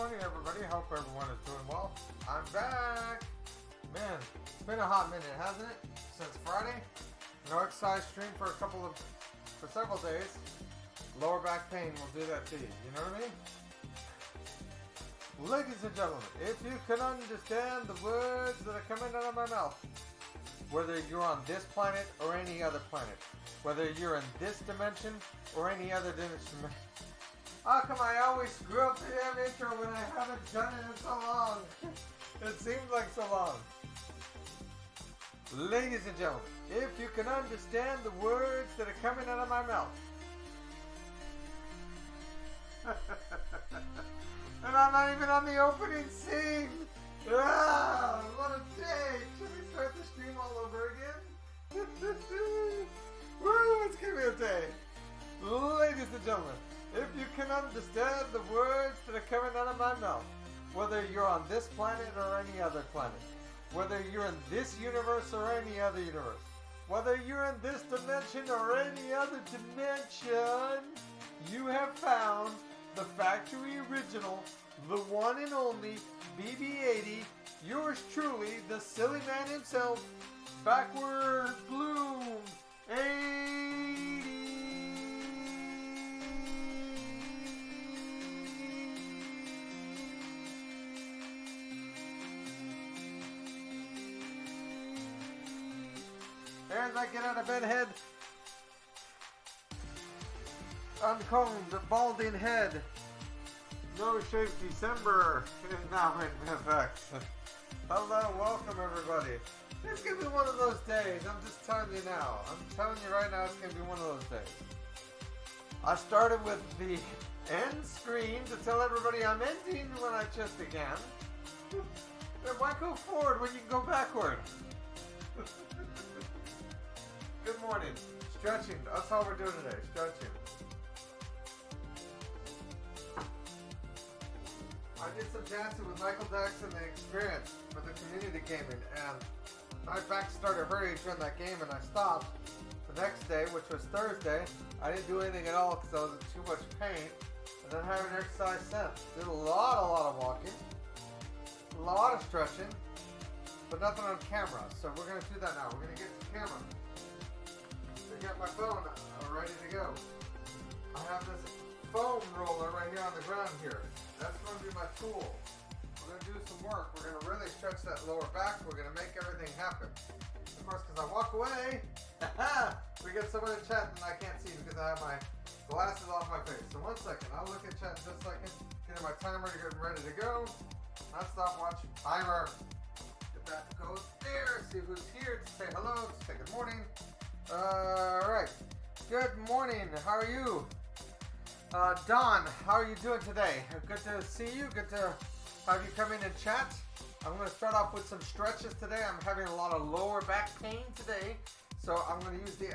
morning, everybody. Hope everyone is doing well. I'm back. Man, it's been a hot minute, hasn't it? Since Friday. No exercise stream for several days. Lower back pain will do that to you. You know what I mean? Ladies and gentlemen, if you can understand the words that are coming out of my mouth, whether you're on this planet or any other planet, whether you're in this dimension or any other dimension. How come I always screw up the damn intro when I haven't done it in so long? It seems like so long. Ladies and gentlemen, if you can understand the words that are coming out of my mouth. And I'm not even on the opening scene. Ah, what a day. Should we start the stream all over again? Woo, it's gonna be a day. Ladies and gentlemen, if you can understand the words that are coming out of my mouth, whether you're on this planet or any other planet, whether you're in this universe or any other universe, whether you're in this dimension or any other dimension, you have found the factory original, the one and only BB-80, yours truly, the silly man himself, Backward Bloom 80. As I get out of Bedhead, uncombed, balding head, no shave December is now in effect. Hello, welcome everybody. It's gonna be one of those days. I'm just telling you now. I'm telling you right now, it's gonna be one of those days. I started with the end screen to tell everybody I'm ending when I just began. Then why go forward when you can go backward? Good morning. Stretching. That's all we're doing today. Stretching. I did some dancing with Michael Jackson and the Experience for the community gaming, and my back started hurting during that game, and I stopped. The next day, which was Thursday, I didn't do anything at all because I was in too much pain, and then haven't exercised since. Did a lot of walking, a lot of stretching, but nothing on camera. So we're gonna do that now. We're gonna get the camera. I got my phone ready to go. I have this foam roller right here on the ground here. That's going to be my tool. We're going to do some work. We're going to really stretch that lower back. We're going to make everything happen. Of course, because I walk away, we get someone in chat and I can't see because I have my glasses off my face. So 1 second. I'll look at chat in just a second. Getting my timer ready to go. Not stopwatch. Timer. If that goes there. See who's here to say hello. To say good morning. Alright. Good morning. How are you? Don, how are you doing today? Good to see you. Good to have you come in and chat. I'm going to start off with some stretches today. I'm having a lot of lower back pain today. So I'm going to use the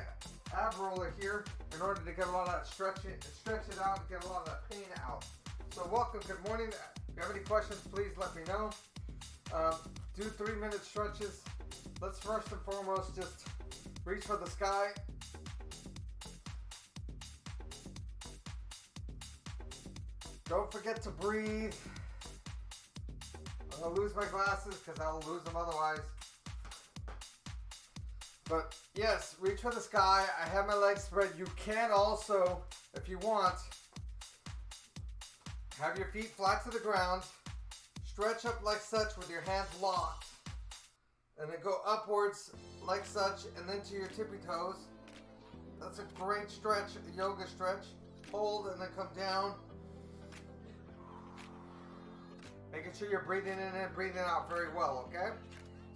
ab roller here in order to get a lot of that stretch it out and get a lot of that pain out. So welcome. Good morning. If you have any questions, please let me know. Do 3-minute stretches. Let's first and foremost just reach for the sky. Don't forget to breathe. I'm going to lose my glasses because I will lose them otherwise. But yes, reach for the sky. I have my legs spread. You can also, if you want, have your feet flat to the ground. Stretch up like such with your hands locked. And then go upwards like such and then to your tippy toes. That's a great stretch, a yoga stretch. Hold and then come down. Making sure you're breathing in and breathing out very well, okay?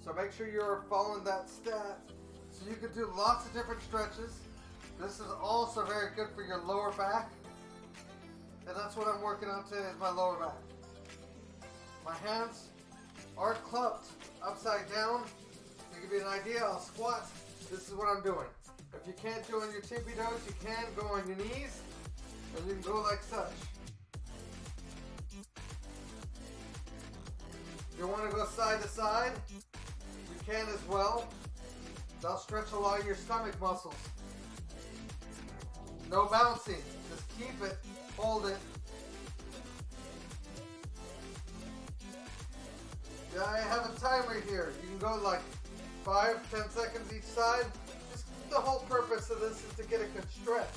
So make sure you're following that stat. So you can do lots of different stretches. This is also very good for your lower back. And that's what I'm working on today is my lower back. My hands are clubbed upside down. To give you an idea, I'll squat. This is what I'm doing. If you can't do on your tippy toes, you can go on your knees. And you can go like such. If you want to go side to side, you can as well. That'll stretch a lot of your stomach muscles. No bouncing. Just keep it. Hold it. here. You can go like 5-10 seconds each side. Just the whole purpose of this is to get a good stretch.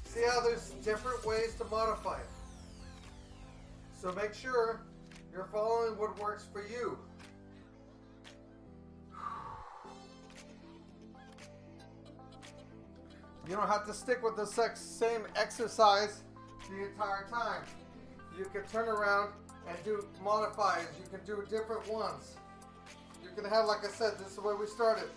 See how there's different ways to modify it. So make sure you're following what works for you. You don't have to stick with the same exercise the entire time. You can turn around and do modifiers. You can do different ones. You can have, like I said, this is the way we started.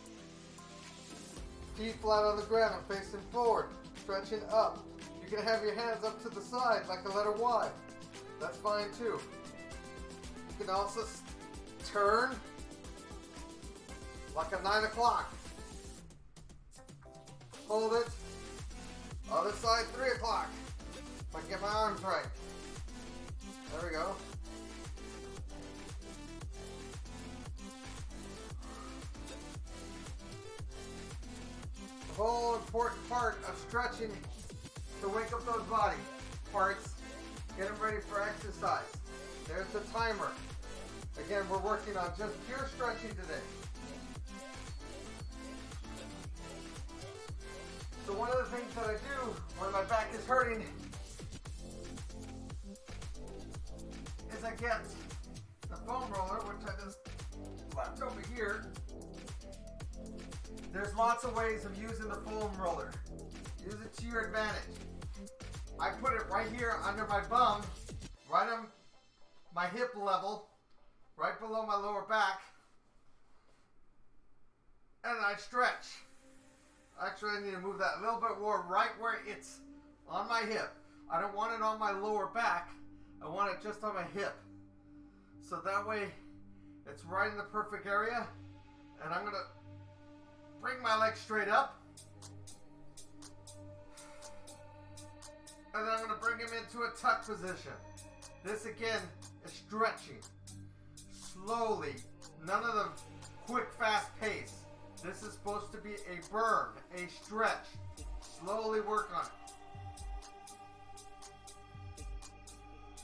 Feet flat on the ground and facing forward, stretching up. You can have your hands up to the side like a letter Y. That's fine too. You can also turn like a 9 o'clock. Hold it. Other side, 3 o'clock. If I can get my arms right. There we go. The whole important part of stretching to wake up those body parts, get them ready for exercise. There's the timer. Again, we're working on just pure stretching today. So one of the things that I do when my back is hurting is I get the foam roller, which I just left over here. There's lots of ways of using the foam roller. Use it to your advantage. I put it right here under my bum, right on my hip level, right below my lower back, and I stretch. Actually, I need to move that a little bit more right where it's on my hip. I don't want it on my lower back. I want it just on my hip. So that way, it's right in the perfect area. And I'm going to bring my leg straight up. And then I'm going to bring him into a tuck position. This again is stretching. Slowly. None of the quick, fast pace. This is supposed to be a burn, a stretch. Slowly work on it.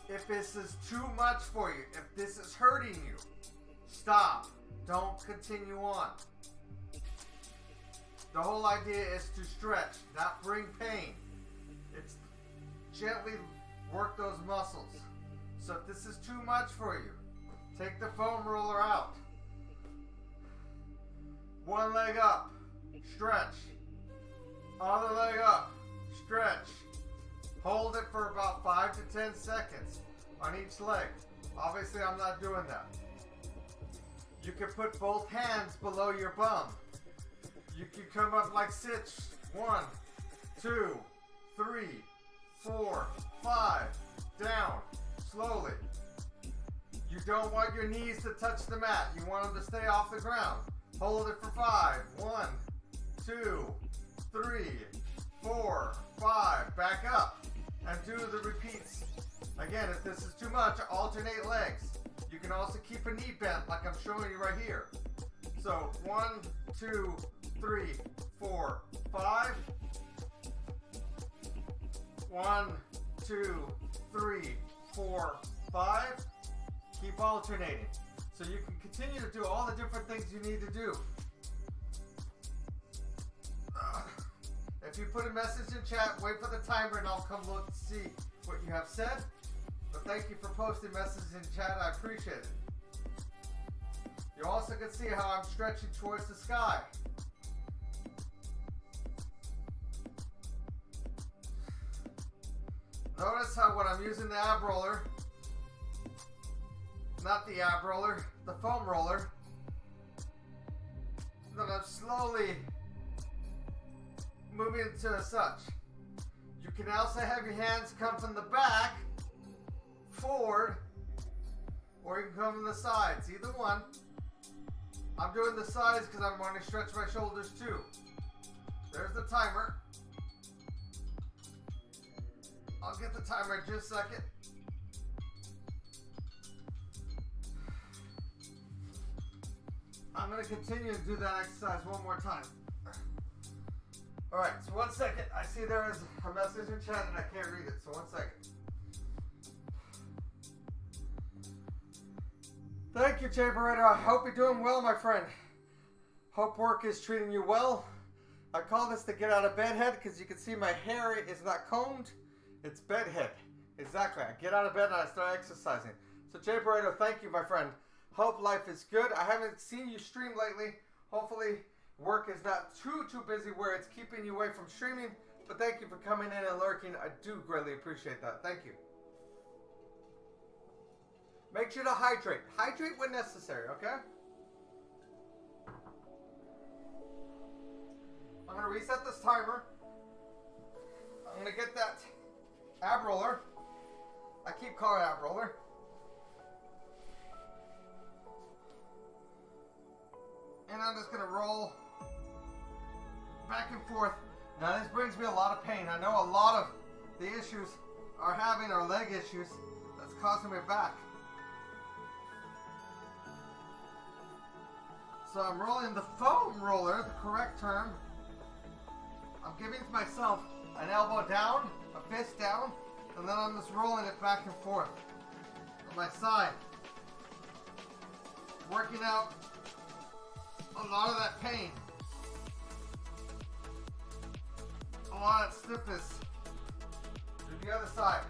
If this is too much for you, if this is hurting you, stop. Don't continue on. The whole idea is to stretch, not bring pain. It's gently work those muscles. So if this is too much for you, take the foam roller out. One leg up, stretch. Other leg up, stretch. Hold it for about 5 to 10 seconds on each leg. Obviously, I'm not doing that. You can put both hands below your bum. You can come up like sits. 1, 2, 3, 4, 5. Down, slowly. You don't want your knees to touch the mat. You want them to stay off the ground. Hold it for 5. 1, 2, 3, 4, 5. Back up and do the repeats. Again, if this is too much, alternate legs. You can also keep a knee bent like I'm showing you right here. So 1, 2, 3, 4, 5. 1, 2, 3, 4, 5. Keep alternating. So you can continue to do all the different things you need to do. If you put a message in chat, wait for the timer and I'll come look to see what you have said. But thank you for posting messages in chat. I appreciate it. You also can see how I'm stretching towards the sky. Notice how when I'm using the ab roller, not the ab roller, the foam roller, then I'm slowly moving to such. You can also have your hands come from the back, forward, or you can come from the sides, either one. I'm doing the sides because I'm going to stretch my shoulders too. There's the timer. I'll get the timer in just a second. I'm going to continue to do that exercise one more time. Alright, so 1 second. I see there is a message in chat and I can't read it, so 1 second. Thank you, Jay Burrito. I hope you're doing well, my friend. Hope work is treating you well. I call this the get out of bed head because you can see my hair is not combed. It's bed head. Exactly. I get out of bed and I start exercising. So Jay Burrito, thank you, my friend. Hope life is good. I haven't seen you stream lately. Hopefully work is not too busy where it's keeping you away from streaming. But thank you for coming in and lurking. I do greatly appreciate that. Thank you. Make sure to hydrate. Hydrate when necessary, okay? I'm going to reset this timer. I'm going to get that ab roller. I keep calling it ab roller. And I'm just going to roll back and forth. Now this brings me a lot of pain. I know a lot of the issues are having are leg issues. That's causing me back. So I'm rolling the foam roller, the correct term. I'm giving myself an elbow down, a fist down, and then I'm just rolling it back and forth on my side. Working out a lot of that pain. A lot of stiffness to the other side.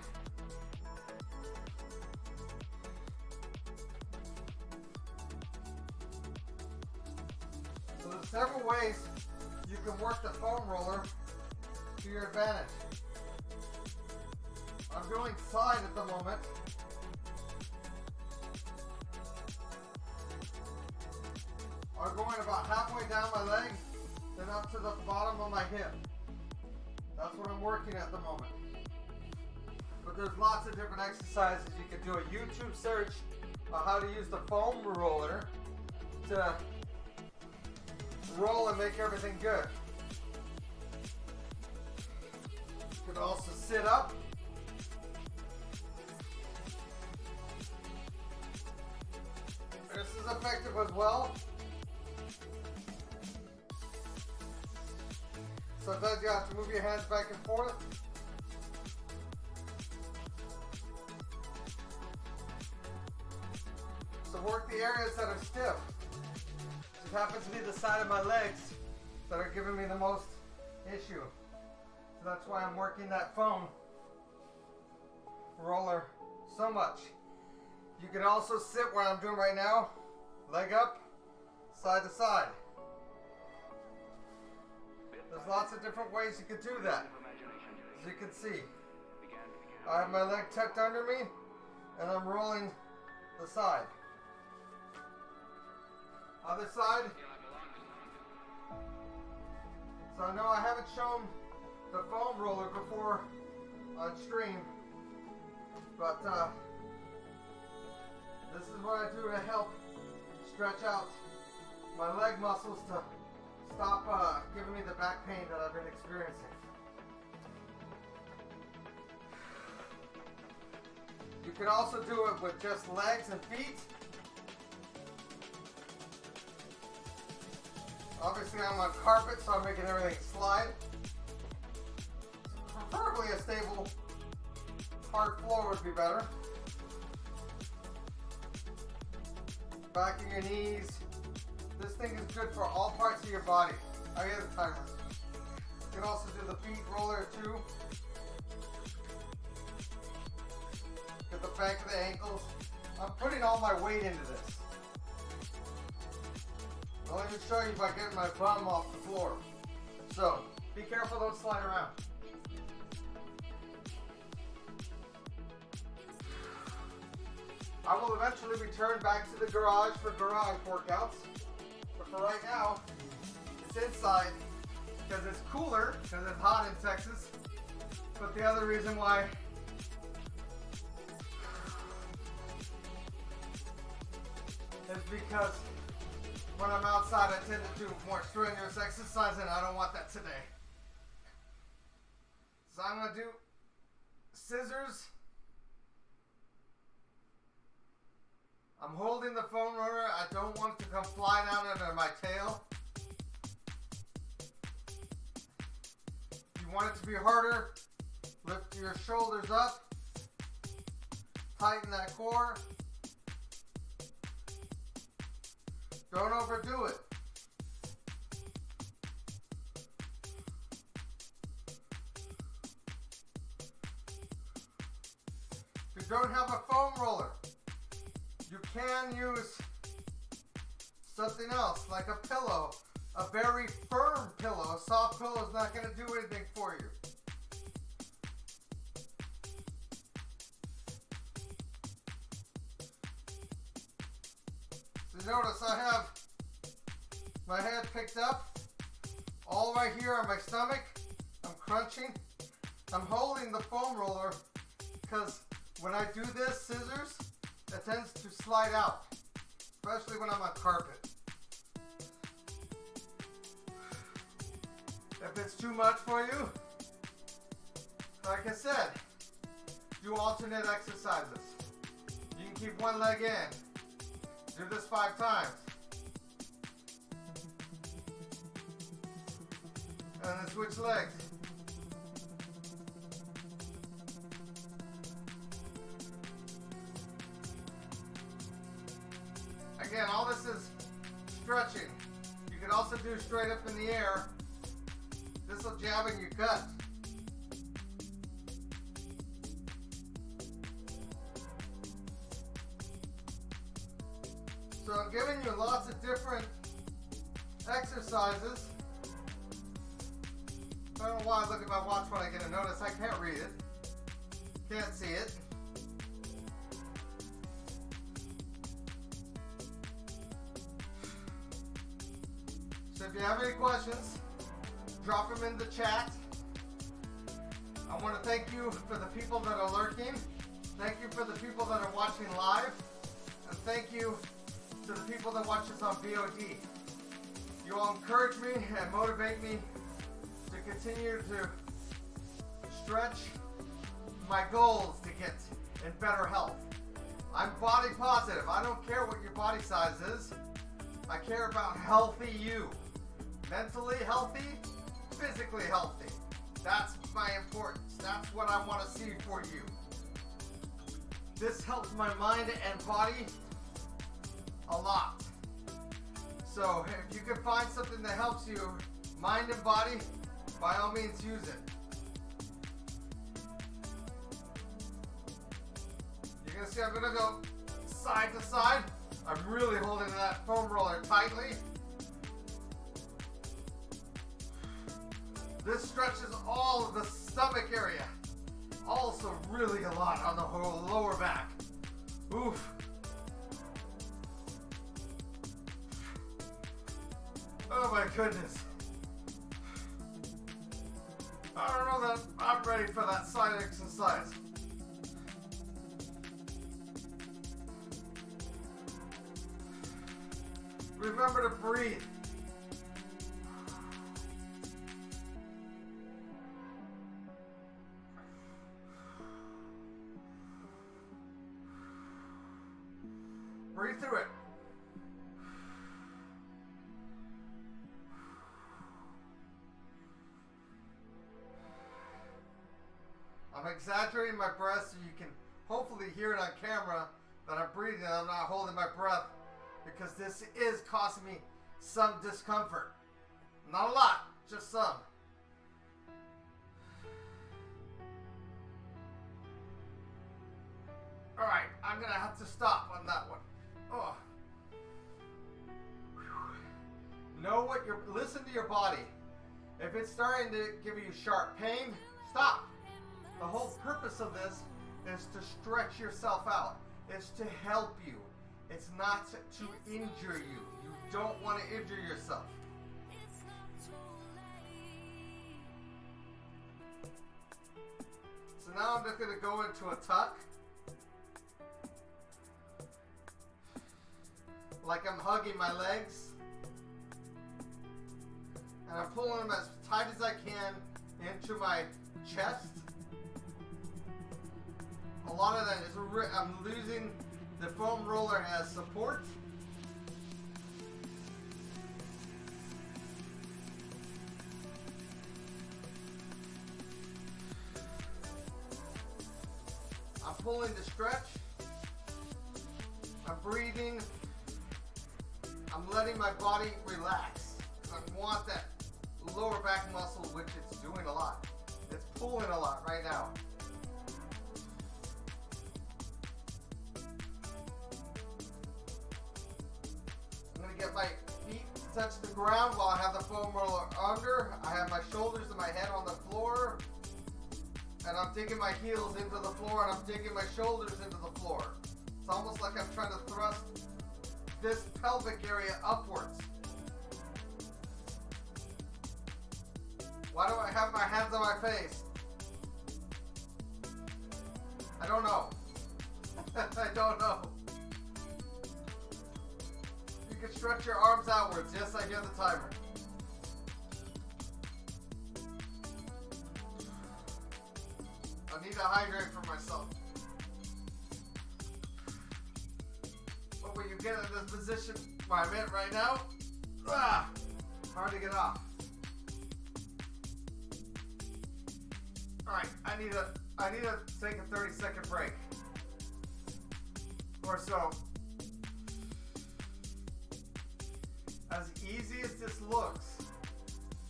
So there's several ways you can work the foam roller to your advantage. I'm doing side at the moment. I'm going about halfway down my leg, then up to the bottom of my hip. That's what I'm working at the moment. But there's lots of different exercises. You can do a YouTube search on how to use the foam roller to roll and make everything good. You can also sit up. This is effective as well. Sometimes you have to move your hands back and forth. So work the areas that are stiff. It happens to be the side of my legs that are giving me the most issue. So that's why I'm working that foam roller so much. You can also sit where I'm doing right now, leg up, side to side. There's lots of different ways you could do that. As you can see, I have my leg tucked under me and I'm rolling the side. Other side. So I know I haven't shown the foam roller before on stream, but this is what I do to help stretch out my leg muscles to stop giving me the back pain that I've been experiencing. You can also do it with just legs and feet. Obviously I'm on carpet, so I'm making everything slide. Preferably a stable, hard floor would be better. Back of your knees. This thing is good for all parts of your body. I hear the timer. You can also do the feet roller too. Get the back of the ankles. I'm putting all my weight into this. I'll even show you by getting my bum off the floor. So, be careful, don't slide around. I will eventually return back to the garage for garage workouts. But for right now, it's inside because it's cooler, because it's hot in Texas. But the other reason why is because when I'm outside, I tend to do more strenuous exercise, and I don't want that today. So I'm going to do scissors. I'm holding the foam roller. I don't want it to come fly down under my tail. You want it to be harder. Lift your shoulders up. Tighten that core. Don't overdo it. If you don't have a foam roller, you can use something else, like a pillow. A very firm pillow. A soft pillow is not going to do anything for you. So notice I have my head picked up, all right here on my stomach. I'm crunching. I'm holding the foam roller because when I do this, scissors, it tends to slide out, especially when I'm on carpet. If it's too much for you, like I said, do alternate exercises. You can keep one leg in. Do this 5 times. And then switch legs. Again, all this is stretching. You can also do straight up in the air. This will jab in your gut. So I'm giving you lots of different exercises. I don't know why I look at my watch when I get a notice. I can't read it. Can't see it. So if you have any questions, drop them in the chat. I want to thank you for the people that are lurking. Thank you for the people that are watching live. And thank you to the people that watch us on VOD. You all encourage me and motivate me to continue to stretch my goals to get in better health. I'm body positive. I don't care what your body size is. I care about healthy you. Mentally healthy, physically healthy. That's my importance. That's what I want to see for you. This helps my mind and body a lot. So if you can find something that helps you, mind and body, by all means use it. You're going to see I'm going to go side to side. I'm really holding that foam roller tightly. This stretches all of the stomach area. Also really a lot on the whole lower back. Oof. Oh my goodness. I don't know that I'm ready for that side exercise. Remember to breathe. Breathe through it. I'm exaggerating my breath so you can hopefully hear it on camera that I'm breathing and I'm not holding my breath, because this is causing me some discomfort. Not a lot, just some. Alright, I'm gonna have to stop on that one. Oh. Listen to your body. If it's starting to give you sharp pain, stop. The whole purpose of this is to stretch yourself out. It's to help you. It's not to injure you. You don't want to injure yourself. So now I'm just going to go into a tuck. Like I'm hugging my legs. And I'm pulling them as tight as I can into my chest. A lot of that is, I'm losing the foam roller as support. I'm pulling to stretch. I'm breathing. I'm letting my body relax. Because I want that lower back muscle, which it's doing a lot. It's pulling a lot right now. I'm going to get my feet touch the ground while I have the foam roller under. I have my shoulders and my head on the floor. And I'm digging my heels into the floor, and I'm digging my shoulders into the floor. It's almost like I'm trying to thrust this pelvic area upwards. Why do I have my hands on my face? I don't know. I don't know. You can stretch your arms outwards. Yes, I hear the timer. I need to hydrate for myself. But when you get in this position where I'm in right now, hard to get off. Alright, I need to take a 30-second break. Or so. As easy as this looks,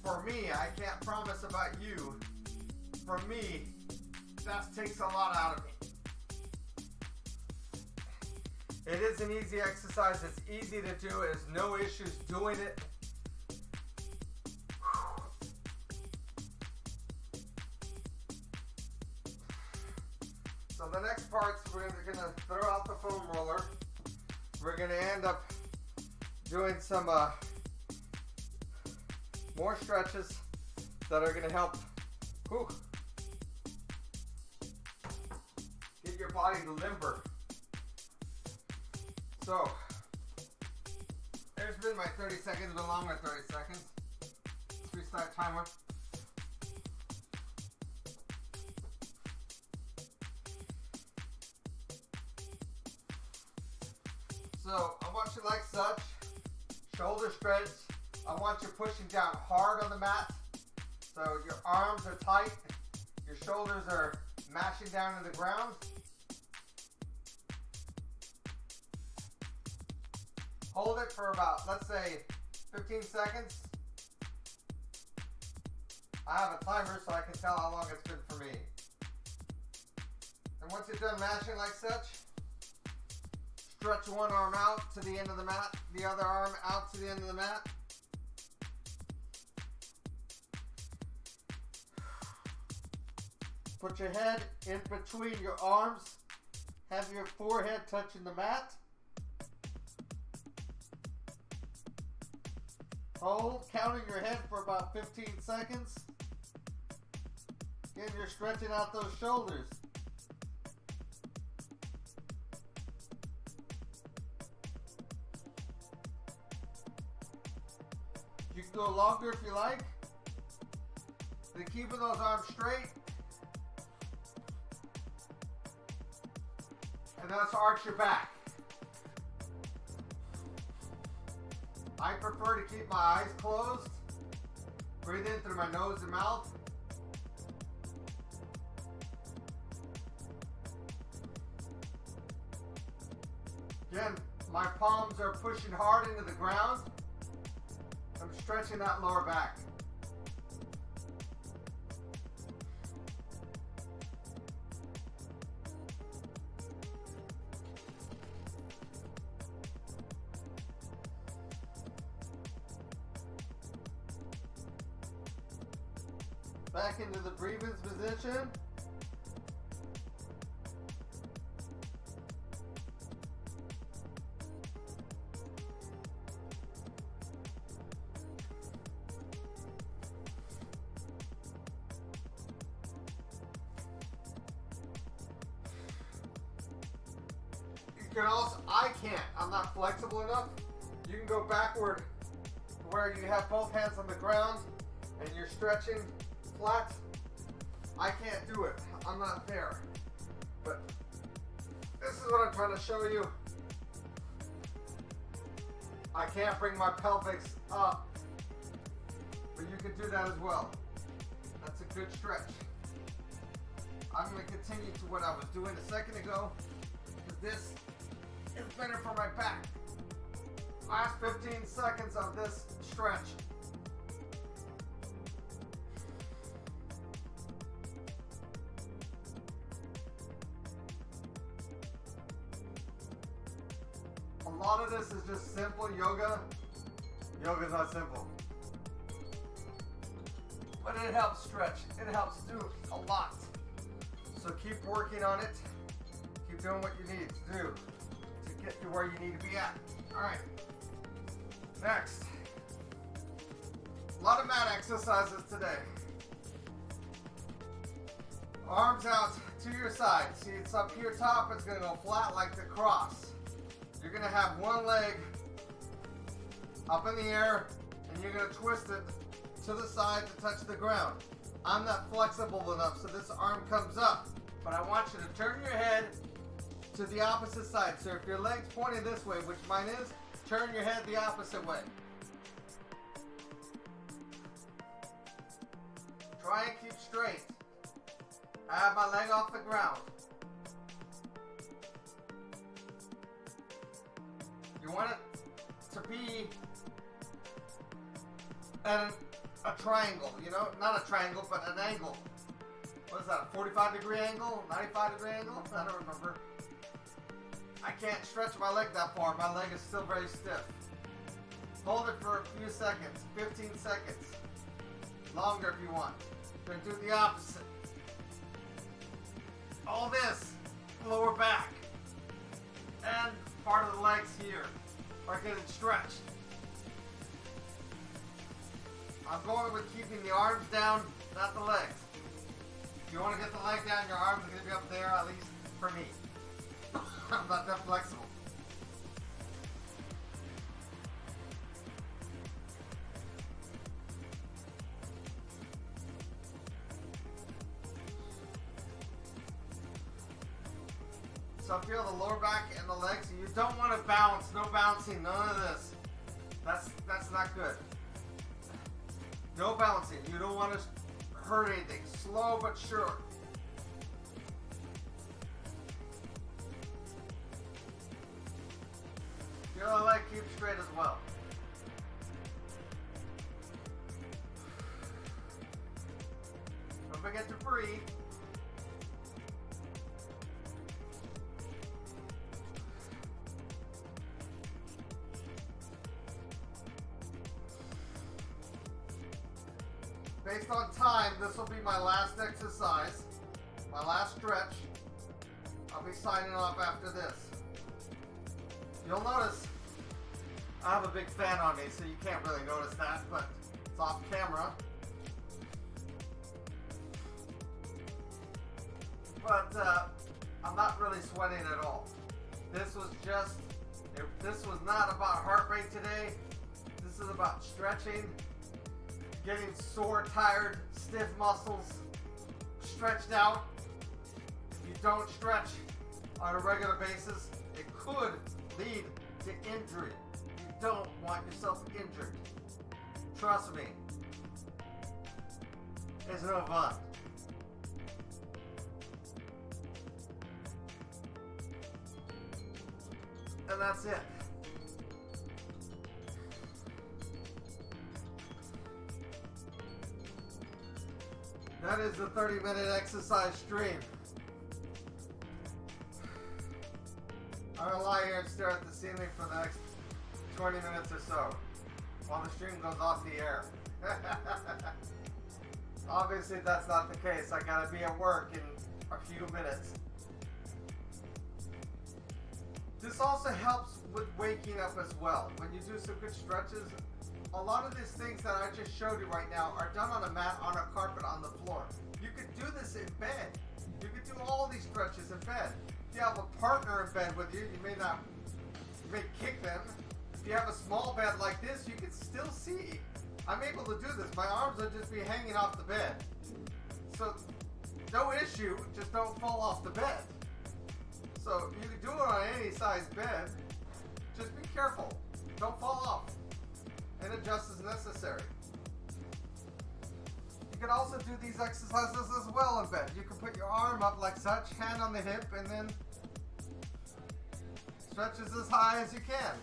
for me, I can't promise about you. For me, that takes a lot out of me. It is an easy exercise. It's easy to do. There's no issues doing it. So the next part, we're going to throw out the foam roller. We're going to end up doing some more stretches that are going to help get your body limber. So, there's been my 30 seconds, been longer 30 seconds. Let's restart timer. So, I want you like such, shoulder stretch. I want you pushing down hard on the mat. So your arms are tight, your shoulders are mashing down to the ground. Hold it for about, let's say, 15 seconds. I have a timer so I can tell how long it's been for me. And once you're done mashing like such, stretch one arm out to the end of the mat, the other arm out to the end of the mat. Put your head in between your arms. Have your forehead touching the mat. Hold, counting your head for about 15 seconds. Again, you're stretching out those shoulders. You can go longer if you like. Then keeping those arms straight. And let's arch your back. I prefer to keep my eyes closed. Breathe in through my nose and mouth. Again, my palms are pushing hard into the ground. I'm stretching that lower back. Back into the breathing position. You can also, I'm not flexible enough. You can go backward where you have both hands on the ground and you're stretching flat. I can't do it. I'm not there. But this is what I'm trying to show you. I can't bring my pelvis up. But you can do that as well. That's a good stretch. I'm going to continue to what I was doing a second ago, because this is better for my back. Last 15 seconds of this stretch. A lot of this is just simple yoga. Yoga's not simple. But it helps stretch. It helps do a lot. So keep working on it. Keep doing what you need to do to get you where you need to be at. Alright. Next. A lot of mat exercises today. Arms out to your side. See, it's up here top. It's going to go flat like the cross. You're going to have one leg up in the air, and you're going to twist it to the side to touch the ground. I'm not flexible enough, so this arm comes up. But I want you to turn your head to the opposite side. So if your leg's pointing this way, which mine is, turn your head the opposite way. Try and keep straight. I have my leg off the ground. You want it to be at a triangle, you know? Not a triangle, but an angle. What is that, a 45-degree angle? 95-degree angle? I don't remember. I can't stretch my leg that far. My leg is still very stiff. Hold it for a few seconds, 15 seconds. Longer if you want. Then do the opposite. All this, lower back, and part of the legs here are getting stretched. I'm going with keeping the arms down, not the legs. If you want to get the leg down, your arms are going to be up there, at least for me. I'm not that flexible. So feel the lower back and the legs. You don't want to bounce. No bouncing. None of this. That's not good. No bouncing. You don't want to hurt anything. Slow but sure. Feel the leg keep straight as well. Don't forget to breathe. Based on time, this will be my last exercise, my last stretch. I'll be signing off after this. You'll notice I have a big fan on me, so you can't really notice that, but it's off camera. But I'm not really sweating at all. This was not about heart rate today. This is about stretching. Getting sore, tired, stiff muscles stretched out. If you don't stretch on a regular basis, it could lead to injury. You don't want yourself injured. Trust me. It's no fun. And that's it. That is the 30-minute exercise stream. I'm gonna lie here and stare at the ceiling for the next 20 minutes or so while the stream goes off the air. Obviously that's not the case. I gotta be at work in a few minutes. This also helps with waking up as well. When you do some good stretches, a lot of these things that I just showed you right now are done on a mat, on a carpet, on the floor. You could do this in bed. You could do all these stretches in bed. If you have a partner in bed with you, you may kick them. If you have a small bed like this, you can still see. I'm able to do this. My arms will just be hanging off the bed. So, no issue, just don't fall off the bed. So, you can do it on any size bed. Just be careful. Don't fall off. And adjust as necessary. You can also do these exercises as well in bed. You can put your arm up like such, hand on the hip, and then stretches as high as you can.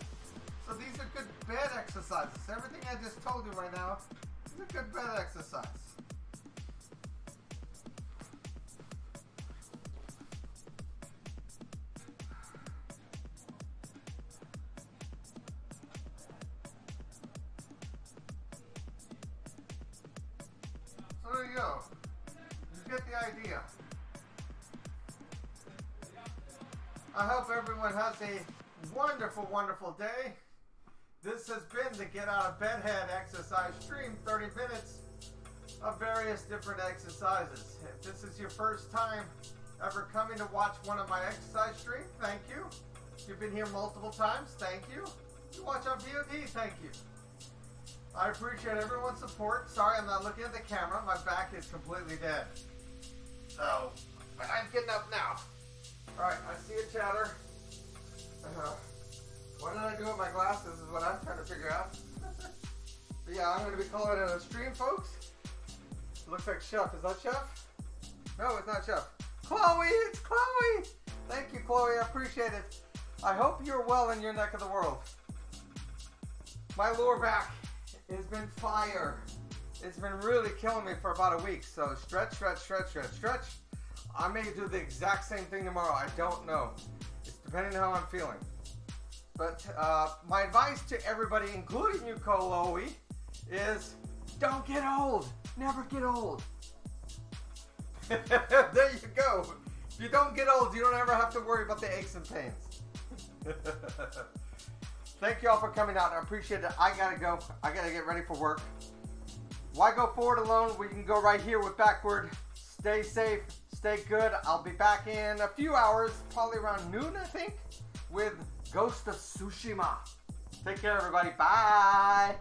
So these are good bed exercises. Everything I just told you right now is a good bed exercise. So there you go. You get the idea. I hope everyone has a wonderful, wonderful day. This has been the Get Out of Bedhead exercise stream, 30 minutes of various different exercises. If this is your first time ever coming to watch one of my exercise streams, thank you. If you've been here multiple times, thank you. If you watch on VOD, thank you. I appreciate everyone's support. Sorry I'm not looking at the camera. My back is completely dead. So, but I'm getting up now. Alright, I see a chatter. What did I do with my glasses is what I'm trying to figure out. But yeah, I'm going to be calling it a stream, folks. It looks like Chef. Is that Chef? No, it's not Chef. Chloe! It's Chloe! Thank you, Chloe. I appreciate it. I hope you're well in your neck of the world. My lower back has been fire. It's been really killing me for about a week. So stretch, stretch, stretch, stretch, stretch. I may do the exact same thing tomorrow. I don't know. It's depending on how I'm feeling. But my advice to everybody, including you, Chloe, is don't get old. Never get old. There you go. If you don't get old, you don't ever have to worry about the aches and pains. Thank you all for coming out. I appreciate it. I gotta go. I gotta get ready for work. Why go forward alone? We can go right here with backward. Stay safe. Stay good. I'll be back in a few hours, probably around noon, I think, with Ghost of Tsushima. Take care, everybody. Bye.